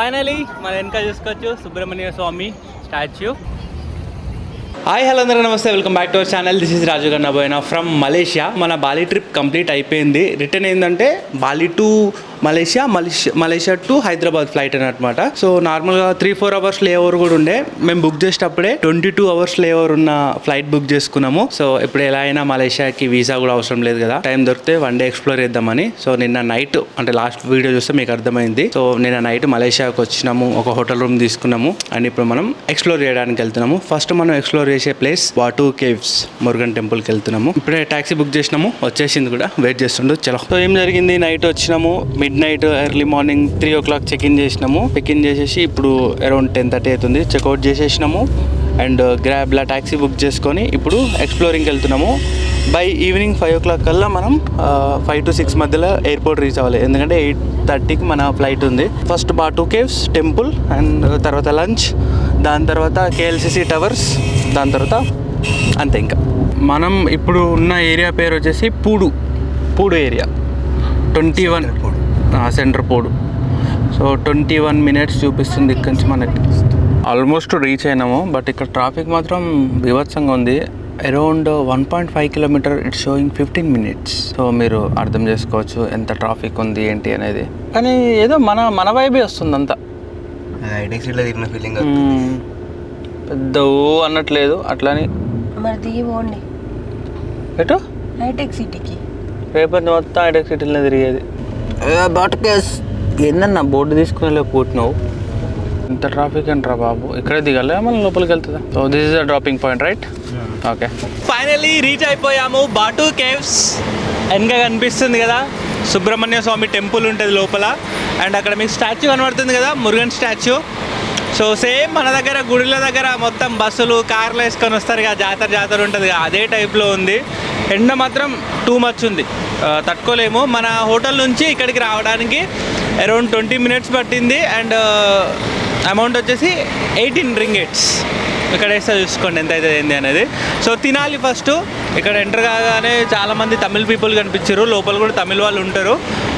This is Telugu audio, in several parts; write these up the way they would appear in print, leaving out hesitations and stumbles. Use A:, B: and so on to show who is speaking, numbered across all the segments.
A: ఫైనలీ మన వెనక చూసుకోవచ్చు Subrahmanya Swamy statue. Hi hello అందరూ నమస్తే, welcome back to our channel. This is Raju Gannaboina from Malaysia. మన బాలి ట్రిప్ కంప్లీట్ అయిపోయింది. రిటర్న్ ఏంటంటే Bali to Malaysia to Hyderabad flight అనమాట. సో నార్మల్గా 3-4 అవర్స్ లే ఓవర్ కూడా ఉండే. మేము బుక్ చేసేటప్పుడే 22 అవర్స్ లే ఓవర్ ఉన్న ఫ్లైట్ బుక్ చేసుకున్నాము. సో ఇప్పుడు ఎలా అయినా మలేషియాకి వీసా కూడా అవసరం లేదు కదా, టైం దొరికితే 1 డే ఎక్స్ప్లోర్ చేద్దామని. సో నిన్న నైట్ అంటే లాస్ట్ వీడియో చూస్తే మీకు అర్థమైంది. సో నిన్న నైట్ మలేషియాకి వచ్చినాము, ఒక హోటల్ రూమ్ తీసుకున్నాము అండ్ ఇప్పుడు మనం ఎక్స్ప్లోర్ చేయడానికి వెళ్తున్నాము. ఫస్ట్ మనం ఎక్స్ప్లోర్ చేసే ప్లేస్ వాటు కేవ్స్, మురుగన్ టెంపుల్కి వెళ్తున్నాము. ఇప్పుడే ట్యాక్సీ బుక్ చేసినాము, వచ్చేసింది కూడా, వెయిట్ చేస్తుండో. చలో. సో ఏం జరిగింది, నైట్ వచ్చినాము, mid night early morning 3 o'clock check in చేసినాము. చెక్ఇన్ చేసేసి ఇప్పుడు అరౌండ్ 10:30 అవుతుంది. చెక్అవుట్ చేసేసినాము అండ్ గ్రాబ్లా ట్యాక్సీ బుక్ చేసుకొని ఇప్పుడు ఎక్స్ప్లోరింగ్కి వెళ్తున్నాము. బై ఈవినింగ్ 5 o'clock కల్లా మనం 5 to 6 మధ్యలో ఎయిర్పోర్ట్ రీచ్ అవ్వాలి, ఎందుకంటే 8:30కి మన ఫ్లైట్ ఉంది. ఫస్ట్ బాటు కేవ్స్ టెంపుల్ అండ్ తర్వాత లంచ్, దాని తర్వాత KLCC టవర్స్, దాని తర్వాత అంతే. ఇంకా మనం ఇప్పుడు ఉన్న ఏరియా పేరు వచ్చేసి పూడు ఏరియా 21 సెంటర్ పోడు. సో 21 minutes చూపిస్తుంది ఇక్కడి నుంచి మనకి. ఆల్మోస్ట్ రీచ్ అయినాము, బట్ ఇక్కడ ట్రాఫిక్ మాత్రం బీభత్సంగా ఉంది. Around 1.5 kilometers it's sowing 15 minutes. So మీరు అర్థం చేసుకోవచ్చు ఎంత ట్రాఫిక్ ఉంది ఏంటి అనేది. కానీ ఏదో మన వైబే వస్తుంది అంతా. పెద్ద అన్నట్లేదు అట్లని. ఎటు హైటెక్ సిటీకి రేపటి మొత్తం హైటెక్ సిటీలో తిరిగేది. బాటకేస్ ఏందన్నా బోర్డు తీసుకుని కూర్చున్నావు, ఇంత ట్రాఫిక్ అంటారా బాబు. ఇక్కడే దిగాలి, మనం లోపలికి వెళ్తుందా. So this is the dropping point, right? Okay, finally reach అయిపోయాము బాటు కేవ్స్. వెనక కనిపిస్తుంది కదా సుబ్రహ్మణ్య స్వామి టెంపుల్ ఉంటుంది లోపల, అండ్ అక్కడ మీకు స్టాచ్యూ కనబడుతుంది కదా, మురుగన్ స్టాచ్యూ. సో సేమ్ మన దగ్గర గుడిల దగ్గర మొత్తం బస్సులు కార్లు వేసుకొని వస్తారు కదా, జాతర ఉంటుంది కదా, అదే టైప్లో ఉంది. ఎండ మాత్రం టూ మచ్ ఉంది, తట్టుకోలేము. మన హోటల్ నుంచి ఇక్కడికి రావడానికి అరౌండ్ 20 minutes పట్టింది అండ్ అమౌంట్ వచ్చేసి 18 ringgits. ఇక్కడ వేస్తే చూసుకోండి ఎంత అవుతుంది ఏంది అనేది. సో తినాలి ఫస్ట్. ఇక్కడ ఎంటర్ కాగానే చాలామంది తమిళ్ పీపుల్ కనిపించారు, లోపల కూడా తమిళ్ వాళ్ళు ఉంటారు.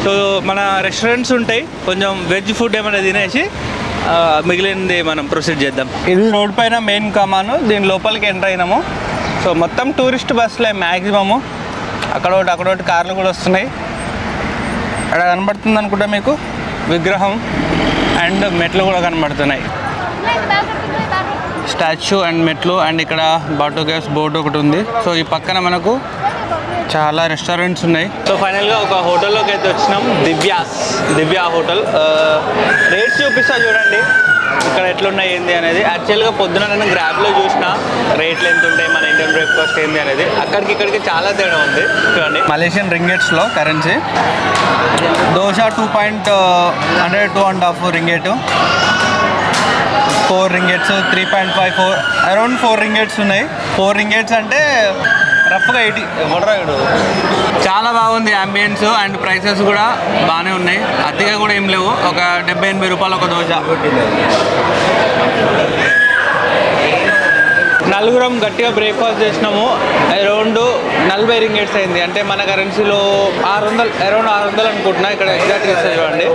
A: సో మన రెస్టారెంట్స్ ఉంటాయి, కొంచెం వెజ్ ఫుడ్ ఏమైనా తినేసి మిగిలింది మనం ప్రొసీడ్ చేద్దాం. ఇది రోడ్ పైన మెయిన్ కమాను, దీని లోపలికి ఎంటర్ అయినాము. సో మొత్తం టూరిస్ట్ బస్సులే మ్యాక్సిమము, అక్కడొకటి కార్లు కూడా వస్తున్నాయి. అక్కడ కనబడుతుంది అనుకుంటా మీకు విగ్రహం అండ్ మెట్లు కూడా కనబడుతున్నాయి, స్టాచ్యూ అండ్ మెట్లు. అండ్ ఇక్కడ బాటు కేవ్స్ బోర్డు ఒకటి ఉంది. సో ఈ పక్కన మనకు చాలా రెస్టారెంట్స్ ఉన్నాయి. సో ఫైనల్గా ఒక హోటల్లోకి అయితే వచ్చినాం, దివ్య హోటల్. రేట్స్ చూపిస్తా చూడండి ఇక్కడ ఎట్లున్నాయి ఏంది అనేది. యాక్చువల్గా పొద్దున నేను గ్రాబ్లో చూసిన రేట్లు ఎంత ఉంటాయి, మన ఇండియన్ బ్రేక్ఫాస్ట్ ఏంది అనేది. ఇక్కడికి చాలా తేడా ఉంది చూడండి. మలేషియన్ రింగెట్స్లో currency dosa 2.5 ringgit, 4 ringgits, 3.5, around 4 ringgits ఉన్నాయి. 4 ringgits అంటే రఫ్గా 80. చాలా బాగుంది అంబియన్స్ అండ్ ప్రైసెస్ కూడా బాగానే ఉన్నాయి, అతిగా కూడా ఏం లేవు. ఒక 70-80 రూపాయలు ఒక దోశ. నలుగురం గట్టిగా బ్రేక్ఫాస్ట్ చేసినాము, అరౌండ్ 40 ringgits అయింది. అంటే మన కరెన్సీలో 600, అరౌండ్ 600 అనుకుంటున్నా. ఇక్కడ ఎగ్జాక్ట్గా ఇస్తుంది చూడండి.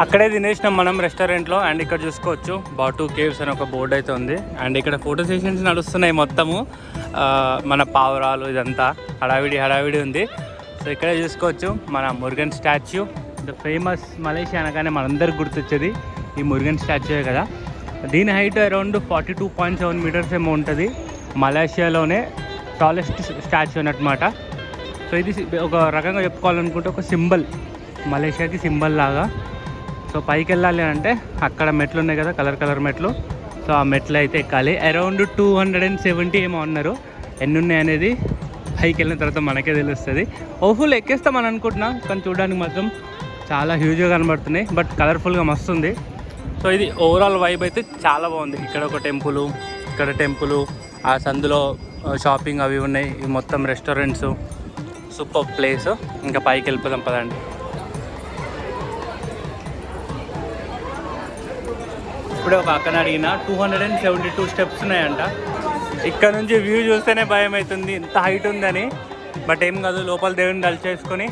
A: అక్కడే తినేసినాం మనం రెస్టారెంట్లో. అండ్ ఇక్కడ చూసుకోవచ్చు బాటు కేవ్స్ అని ఒక బోర్డు అయితే ఉంది. అండ్ ఇక్కడ ఫోటో సెషన్స్ నడుస్తున్నాయి మొత్తము, మన పావురాలు ఇదంతా హడావిడి ఉంది. సో ఇక్కడే చూసుకోవచ్చు మన Murugan statue, the famous. Malaysia అనగానే మనందరికి గుర్తొచ్చేది ఈ మురుగన్ స్టాచ్యూ కదా. దీని హైట్ అరౌండ్ 42.7 meters ఏమో ఉంటుంది. మలేషియాలోనే టాలెస్ట్ స్టాచ్యూ అన్నమాట. సో ఇది ఒక రకంగా చెప్పుకోవాలనుకుంటే ఒక సింబల్, మలేషియాకి సింబల్ లాగా. సో పైకి వెళ్ళాలి అంటే అక్కడ మెట్లు ఉన్నాయి కదా, కలర్ మెట్లు. సో ఆ మెట్లు అయితే ఎక్కాలి. అరౌండ్ 270 ఏమో అన్నారు. ఎన్ని ఉన్నాయి అనేది పైకి వెళ్ళిన తర్వాత మనకే తెలుస్తుంది. ఓఫుల్ ఎక్కేస్తామని అనుకుంటున్నా, కానీ చూడడానికి మాత్రం చాలా హ్యూజ్గా కనబడుతున్నాయి, బట్ కలర్ఫుల్గా మస్తుంది. సో ఇది ఓవరాల్ వైబ్ అయితే చాలా బాగుంది. ఇక్కడ ఒక టెంపుల్, ఆ సందులో షాపింగ్ అవి ఉన్నాయి. ఇవి మొత్తం రెస్టారెంట్స్, సూపర్ ప్లేస్. ఇంకా పైకి వెళ్ళిపోదాం పదండి. ఇప్పుడే ఒక అక్కన అడిగిన 272 steps ఉన్నాయంట. ఇక్కడ నుంచి వ్యూ చూస్తేనే భయం అవుతుంది, ఇంత హైట్ ఉందని. బట్ ఏం కాదు, లోపల దేవుని దర్శించుకొని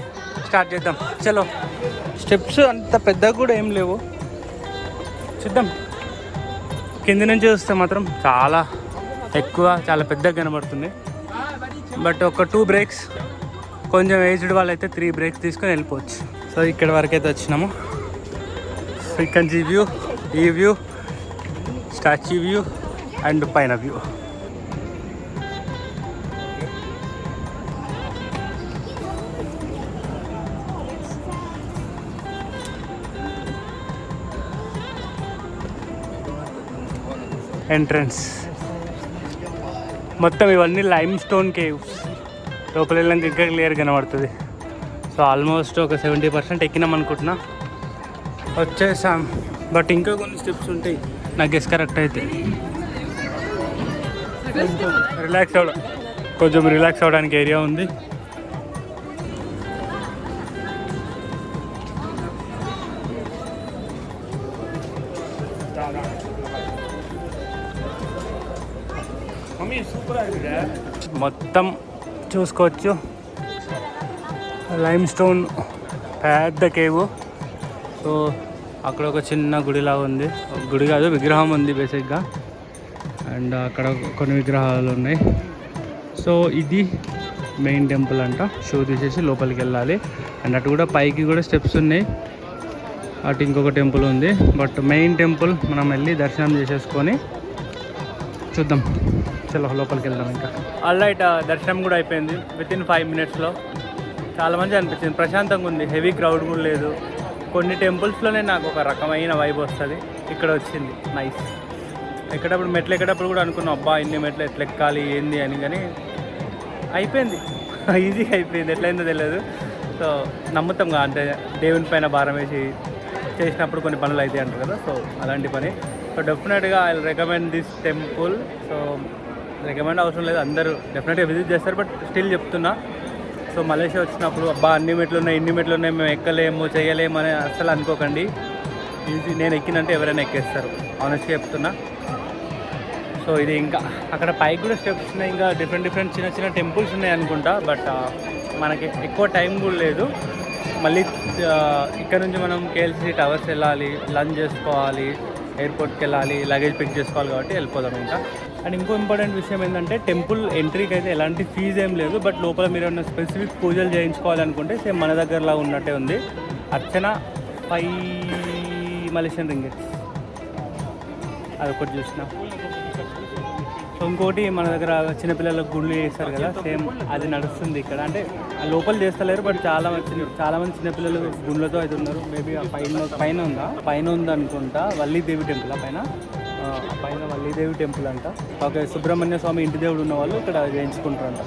A: స్టార్ట్ చేద్దాం. చలో. స్టెప్స్ అంత పెద్దగా కూడా ఏం లేవు, చూద్దాం. కింది నుంచి చూస్తే మాత్రం చాలా ఎక్కువ, చాలా పెద్దగా కనబడుతుంది. బట్ ఒక 2 బ్రేక్స్, కొంచెం ఏజ్డ్ వాళ్ళైతే 3 బ్రేక్స్ తీసుకొని వెళ్ళిపోవచ్చు. సో ఇక్కడ వరకు అయితే వచ్చినాము. సో ఇక్కడ నుంచి వ్యూ, ఈ వ్యూ, స్టాచ్యూ వ్యూ అండ్ పైన వ్యూ. ఎంట్రన్స్ మొత్తం ఇవన్నీ లైమ్ స్టోన్ కేవ్స్. లోపల వెళ్ళాక ఇంకా క్లియర్ కనబడుతుంది. సో ఆల్మోస్ట్ ఒక 70% ఎక్కినాం అనుకుంటున్నా, వచ్చేసాం. బట్ ఇంకా కొన్ని స్టెప్స్ ఉంటాయి నాకు గెస్ కరెక్ట్ అయితే. కొంచెం రిలాక్స్ అవ్వడానికి ఏరియా ఉంది. మొత్తం చూసుకోవచ్చు. లైమ్ స్టోన్ పెద్ద కేవ్. సో అక్కడ ఒక చిన్న గుడిలా ఉంది, గుడి కాదు విగ్రహం ఉంది బేసిక్గా. అండ్ అక్కడ కొన్ని విగ్రహాలు ఉన్నాయి. సో ఇది మెయిన్ టెంపుల్ అంట. షూ తీసేసి లోపలికి వెళ్ళాలి. అండ్ అటు కూడా పైకి కూడా స్టెప్స్ ఉన్నాయి. అటు ఇంకొక టెంపుల్ ఉంది. బట్ మెయిన్ టెంపుల్ మనం వెళ్ళి దర్శనం చేసేసుకొని చూద్దాం. చలో లోపలికి వెళ్దాం. ఇంకా ఆల్రైట్, దర్శనం కూడా అయిపోయింది వితిన్ 5 minutesలో. చాలా మంచిగా అనిపించింది, ప్రశాంతంగా ఉంది, హెవీ క్రౌడ్ కూడా లేదు. కొన్ని టెంపుల్స్లోనే నాకు ఒక రకమైన వైబ్ వస్తుంది, ఇక్కడ వచ్చింది నైస్. ఎక్కడప్పుడు మెట్లు ఎక్కేటప్పుడు కూడా అనుకున్నాం అబ్బా ఇన్ని మెట్లు ఎట్లా ఎక్కాలి ఏంది అని, కానీ అయిపోయింది ఈజీగా అయిపోయింది. ఎట్లయిందో తెలియదు. సో నమ్ముతాంగా, అంటే దేవుని పైన భారం వేసి చేసినప్పుడు కొన్ని పనులు అవుతాయి అంటారు కదా, సో అలాంటి పని. సో డెఫినెట్గా I recommend this temple. So recommend అవసరం లేదు, అందరూ డెఫినెట్గా విజిట్ చేస్తారు. బట్ స్టిల్ చెప్తున్నా, సో మలేషియా వచ్చినప్పుడు అబ్బా అన్ని మెట్లు ఉన్నాయి, ఇన్ని మెట్లు ఉన్నాయి, మేము ఎక్కలేము చేయలేము అని అసలు అనుకోకండి. ఈజీ, నేను ఎక్కినంటే ఎవరైనా ఎక్కేస్తారు, ఆనెస్ట్గా చెప్తున్నా. సో ఇది ఇంకా అక్కడ పైకి కూడా స్టెప్స్ ఉన్నాయి, ఇంకా డిఫరెంట్ చిన్న చిన్న టెంపుల్స్ ఉన్నాయి అనుకుంటా. బట్ మనకి ఎక్కువ టైం కూడా లేదు. మళ్ళీ ఇక్కడ నుంచి మనం KLCC టవర్స్ వెళ్ళాలి, లంచ్ చేసుకోవాలి, ఎయిర్పోర్ట్కి వెళ్ళాలి, లగేజ్ పిక్ చేసుకోవాలి, కాబట్టి వెళ్ళిపోదాం ఇంకా. అండ్ ఇంకో ఇంపార్టెంట్ విషయం ఏంటంటే టెంపుల్ ఎంట్రీకి అయితే ఎలాంటి ఫీజు ఏం లేదు. బట్ లోపల మీరు ఏమైనా స్పెసిఫిక్ పూజలు చేయించుకోవాలనుకుంటే సేమ్ మన దగ్గరలా ఉన్నట్టే ఉంది. అర్చన 5 మలేషియన్ రింగిట్స్, అదొకటి చూసిన. సో ఇంకోటి మన దగ్గర చిన్నపిల్లలకు గుళ్ళు చేస్తారు కదా, సేమ్ అది నడుస్తుంది ఇక్కడ. అంటే లోపల చేస్తలేరు, బట్ చాలా మంది చిన్నపిల్లలు గుళ్ళతో అయితే ఉన్నారు. మేబీ ఆ పైన ఉందనుకుంటా, వల్లీదేవి టెంపుల్. పైన వల్లీదేవి టెంపుల్ అంట. ఓకే, సుబ్రహ్మణ్య స్వామి ఇంటి దేవుడు ఉన్న వాళ్ళు ఇక్కడ చేయించుకుంటారంట.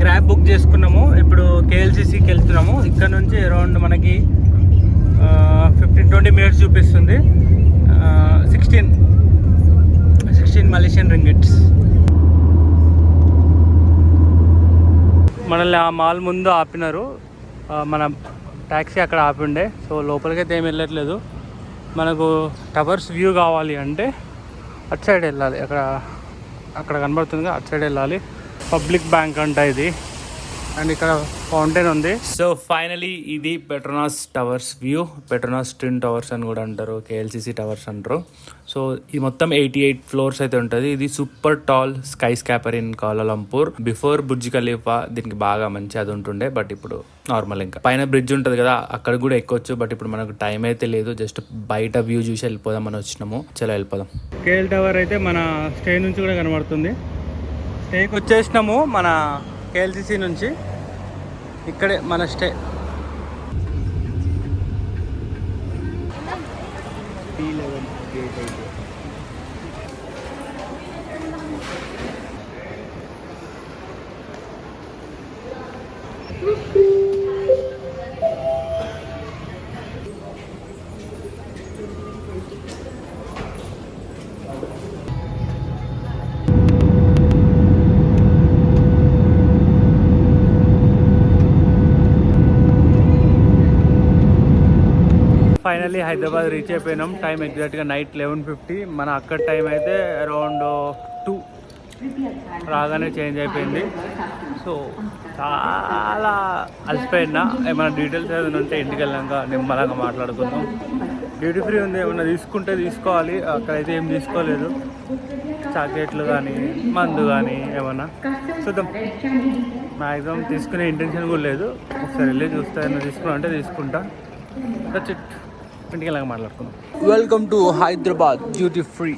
A: గ్రాబ్ బుక్ చేసుకున్నాము, ఇప్పుడు KLCCకి వెళ్తున్నాము. ఇక్కడ నుంచి అరౌండ్ మనకి 15-20 minutes చూపిస్తుంది. 16 మలేషియన్ రింగిట్స్. మనల్ని ఆ మాల్ ముందు ఆపినారు, మన ట్యాక్సీ అక్కడ ఆపిండే. సో లోపలికైతే ఏం వెళ్ళట్లేదు. మనకు టవర్స్ వ్యూ కావాలి అంటే అటు సైడ్ వెళ్ళాలి, అక్కడ కనబడుతుంది, అటు సైడ్ వెళ్ళాలి. పబ్లిక్ బ్యాంక్ అంట ఇది. అండ్ ఇక్కడ ఫౌంటైన్ ఉంది. సో ఫైనలీ ఇది Petronas towers view. Petronas twin towers అని కూడా అంటారు, KLCC టవర్స్ అంటారు. సో ఇది మొత్తం 88 floors అయితే ఉంటుంది. ఇది super tall skyscraper in Kuala Lumpur. Before Burj Khalifa దీనికి బాగా మంచి అది ఉంటుండే, బట్ ఇప్పుడు నార్మల్. ఇంకా పైన బ్రిడ్జ్ ఉంటుంది కదా, అక్కడ కూడా ఎక్కొచ్చు. బట్ ఇప్పుడు మనకు టైం అయితే లేదు, జస్ట్ బయట వ్యూ చూసి వెళ్ళిపోదాం అని వచ్చినాము. చలో వెళ్ళిపోదాం. KL టవర్ అయితే మన స్టే నుంచి కూడా కనబడుతుంది. స్టేకి వచ్చేసినాము మన KLCC నుంచి. ఇక్కడే మన స్టే. T11 గేట్ అయితే. ఫైనల్లీ హైదరాబాద్ రీచ్ అయిపోయినాం. టైం ఎగ్జాక్ట్గా నైట్ 11:50. మన అక్కడ టైం అయితే అరౌండ్ 2 రాగానే చేంజ్ అయిపోయింది. సో చాలా అలసిపోయినా. ఏమైనా డీటెయిల్స్ ఏదైనా ఉంటే ఇంటికి వెళ్ళాక నిమ్మలంగా మాట్లాడుకుందాం. డ్యూటీ ఫ్రీ ఉంది, ఏమైనా తీసుకుంటే తీసుకోవాలి. అక్కడైతే ఏం తీసుకోలేదు, చాక్లెట్లు కానీ మందు కానీ ఏమన్నా చూద్దాం. మ్యాక్సిమం తీసుకునే ఇంటెన్షన్ కూడా లేదు. ఒకసారి వెళ్ళి చూస్తే ఏమైనా తీసుకున్నా అంటే తీసుకుంటా. That's it. ఇంటికి వెళ్ళాక మాట్లాడుకుందాం. Welcome to Hyderabad duty free.